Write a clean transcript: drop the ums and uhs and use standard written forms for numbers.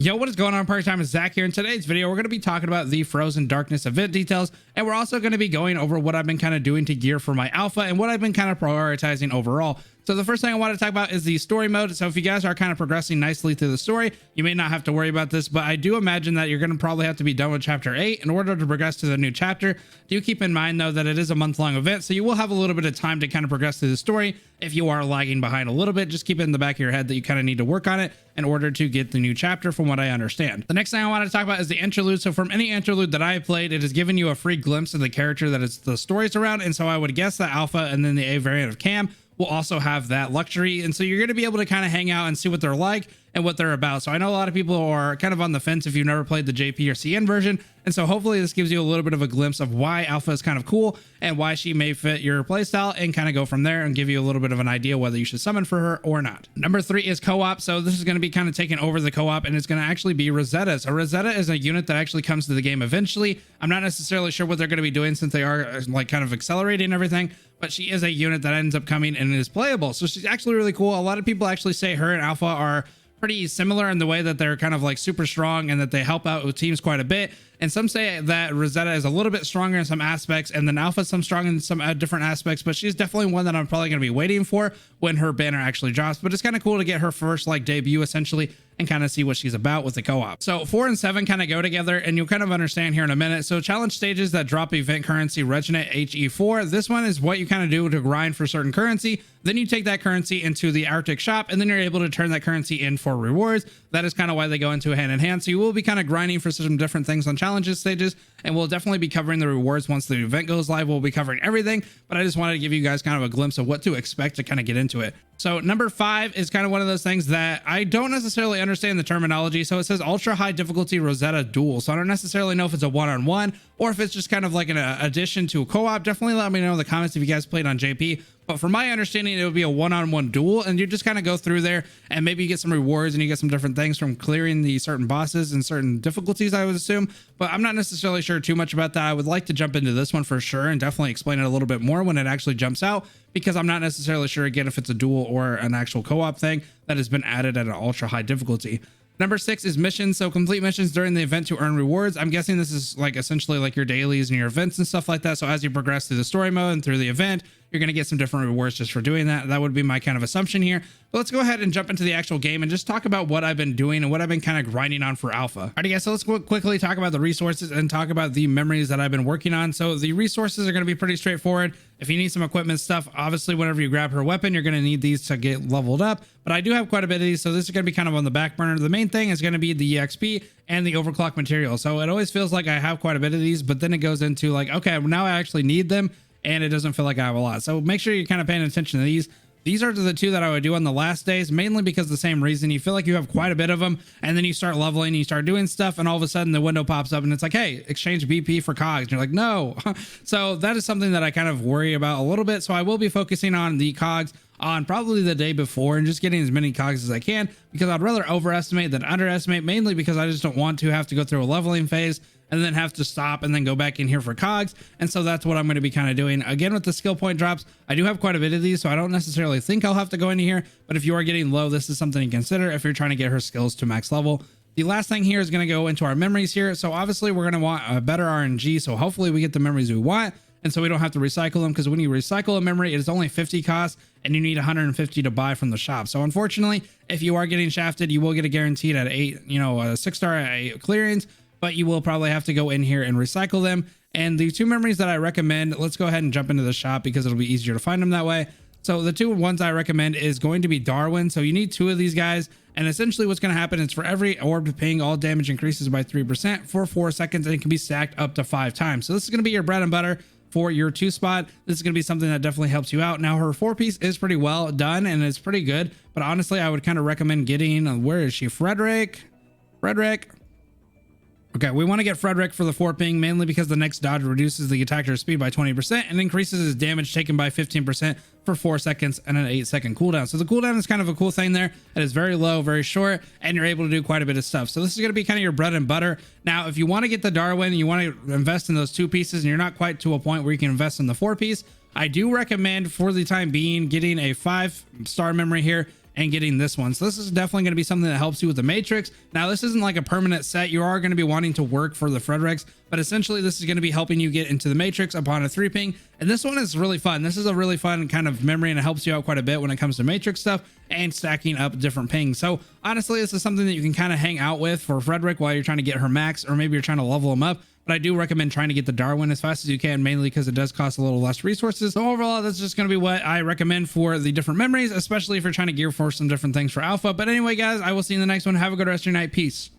Yo, what is going on? PartTimerZack here. In today's video, we're going to be talking about the Frozen Darkness event details, and we're also going to be going over what I've been kind of doing to gear for my alpha and what I've been kind of prioritizing overall. So the first thing I want to talk about is the story mode. So if you guys are kind of progressing nicely through the story, you may not have to worry about this, but I do imagine that you're going to probably have to be done with chapter 8 in order to progress to the new chapter. Do keep in mind though that it is a month-long event, so you will have a little bit of time to kind of progress through the story. If you are lagging behind a little bit, just keep it in the back of your head that you kind of need to work on it in order to get the new chapter, from what I understand. The next thing I want to talk about is the interlude. So from any interlude that I have played, it has given you a free glimpse of the character that it's the story's around, and so I would guess that Alpha and then the A variant of Cam will also have that luxury, and so you're going to be able to kind of hang out and see what they're like and what they're about. So I know a lot of people are kind of on the fence if you've never played the JP or CN version, and so hopefully this gives you a little bit of a glimpse of why Alpha is kind of cool and why she may fit your playstyle, and kind of go from there and give you a little bit of an idea whether you should summon for her or not. Number 3 is co-op. So this is going to be kind of taking over the co-op, and it's going to actually be Rosetta. So Rosetta is a unit that actually comes to the game eventually. I'm not necessarily sure what they're going to be doing since they are like kind of accelerating everything, but she is a unit that ends up coming and is playable. So she's actually really cool. A lot of people actually say her and Alpha are pretty similar in the way that they're kind of like super strong and that they help out with teams quite a bit. And some say that Rosetta is a little bit stronger in some aspects, and then Alpha some strong in some different aspects, but she's definitely one that I'm probably going to be waiting for when her banner actually drops. But it's kind of cool to get her first like debut essentially and kind of see what she's about with the co-op. So 4 and 7 kind of go together, and you'll kind of understand here in a minute. So challenge stages that drop event currency Reginet HE4. This one is what you kind of do to grind for certain currency. Then you take that currency into the Arctic shop, and then you're able to turn that currency in for rewards. That is kind of why they go into hand in hand. So you will be kind of grinding for some different things on challenges stages, and we'll definitely be covering the rewards once the event goes live. We'll be covering everything, but I just wanted to give you guys kind of a glimpse of what to expect to kind of get into it. So number 5 is kind of one of those things that I don't necessarily understand the terminology. So it says ultra high difficulty Rosetta duel. So I don't necessarily know if it's a one-on-one or if it's just kind of like an addition to a co-op. Definitely let me know in the comments if you guys played on JP. But from my understanding, it would be a one-on-one duel, and you just kind of go through there and maybe you get some rewards and you get some different things from clearing the certain bosses and certain difficulties, I would assume. But I'm not necessarily sure too much about that. I would like to jump into this one for sure and definitely explain it a little bit more when it actually jumps out, because I'm not necessarily sure again if it's a duel or an actual co-op thing that has been added at an ultra high difficulty. Number 6 is missions. So complete missions during the event to earn rewards. I'm guessing this is like essentially like your dailies and your events and stuff like that. So as you progress through the story mode and through the event, you're going to get some different rewards just for doing that. That would be my kind of assumption here. But let's go ahead and jump into the actual game and just talk about what I've been doing and what I've been kind of grinding on for alpha. Alrighty guys, so let's quickly talk about the resources and talk about the memories that I've been working on. So the resources are going to be pretty straightforward. If you need some equipment stuff, obviously whenever you grab her weapon, you're going to need these to get leveled up. But I do have quite a bit of these, so this is going to be kind of on the back burner. The main thing is going to be the EXP and the overclock material. So it always feels like I have quite a bit of these, but then it goes into like, okay, now I actually need them, and it doesn't feel like I have a lot. So make sure you're kind of paying attention to these. These are the 2 that I would do on the last days, mainly because the same reason. You feel like you have quite a bit of them, and then you start leveling, you start doing stuff, and all of a sudden the window pops up and it's like, hey, exchange BP for cogs. And you're like, no. So that is something that I kind of worry about a little bit. So I will be focusing on the cogs on probably the day before and just getting as many cogs as I can, because I'd rather overestimate than underestimate, mainly because I just don't want to have to go through a leveling phase and then have to stop and then go back in here for cogs. And so that's what I'm going to be kind of doing. Again, with the skill point drops, I do have quite a bit of these, so I don't necessarily think I'll have to go into here, but if you are getting low, this is something to consider if you're trying to get her skills to max level. The last thing here is going to go into our memories here. So obviously we're going to want a better RNG, so hopefully we get the memories we want, and so we don't have to recycle them, because when you recycle a memory, it is only 50 cost and you need 150 to buy from the shop. So unfortunately, if you are getting shafted, you will get a guaranteed at 8, a 6-star at 8 clearance, but you will probably have to go in here and recycle them. And the 2 memories that I recommend, let's go ahead and jump into the shop because it'll be easier to find them that way. So the 2 ones I recommend is going to be Darwin. So you need 2 of these guys, and essentially what's going to happen is for every orb ping, all damage increases by 3% for 4 seconds, and it can be stacked up to 5 times. So this is going to be your bread and butter for your 2 spot. This is going to be something that definitely helps you out. Now her 4-piece is pretty well done and it's pretty good, but honestly I would kind of recommend getting, where is she? Frederick. Okay, we want to get Frederick for the 4 ping, mainly because the next dodge reduces the attacker's speed by 20% and increases his damage taken by 15% for 4 seconds and an 8-second cooldown. So the cooldown is kind of a cool thing there. It is very low, very short, and you're able to do quite a bit of stuff. So this is going to be kind of your bread and butter. Now, if you want to get the Darwin, you want to invest in those 2 pieces, and you're not quite to a point where you can invest in the 4-piece, I do recommend for the time being getting a 5-star memory here and getting this one. So this is definitely going to be something that helps you with the matrix. Now this isn't like a permanent set. You are going to be wanting to work for the Fredericks, but essentially this is going to be helping you get into the matrix upon a 3 ping. And this one is really fun. This is a really fun kind of memory, and it helps you out quite a bit when it comes to matrix stuff and stacking up different pings. So honestly, this is something that you can kind of hang out with for Frederick while you're trying to get her max, or maybe you're trying to level him up. But I do recommend trying to get the Darwin as fast as you can, mainly because it does cost a little less resources. So overall, that's just going to be what I recommend for the different memories, especially if you're trying to gear for some different things for alpha. But anyway, guys, I will see you in the next one. Have a good rest of your night. Peace.